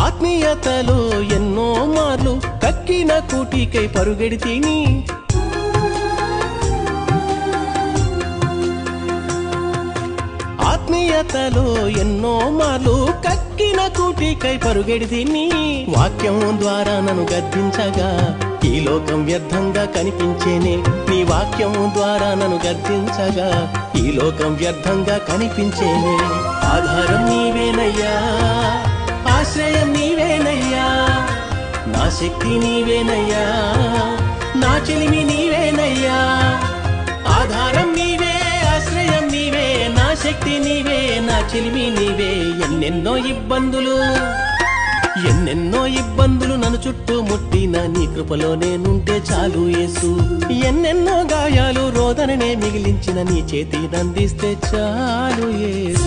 ఆత్మీయతలో ఎన్నో మార్లు కక్కిన కూటికై పరుగెడితిని ఆత్మీయతలో ఎన్నో మార్లు కక్కిన కూటికై పరుగెడితిని వాక్యం ద్వారా నన్ను గద్దించగా ఈ లోకం వ్యర్థంగా కనిపించేనే నీ వాక్యం ద్వారా నన్ను గద్దించగా ఈ లోకం వ్యర్థంగా కనిపించేనే ఆధారం నీవేనయ్యా ఆశ్రయం నీవేనయ్యా నా శక్తి నీవేనయ్యా నా చెలిమి నీవేనయ్యా ఆధారం నీవే ఆశ్రయం నీవే నా శక్తి నీవే నా చెలిమి నీవే ఎన్నెన్నో ఇబ్బందులు నన్ను చుట్టూ ముట్టిన నీ కృపలో నేనుంటే చాలు యేసు ఎన్నెన్నో గాయాలు రోదననే మిగిలించిన నీ చేతి నందిస్తే చాలు యేసు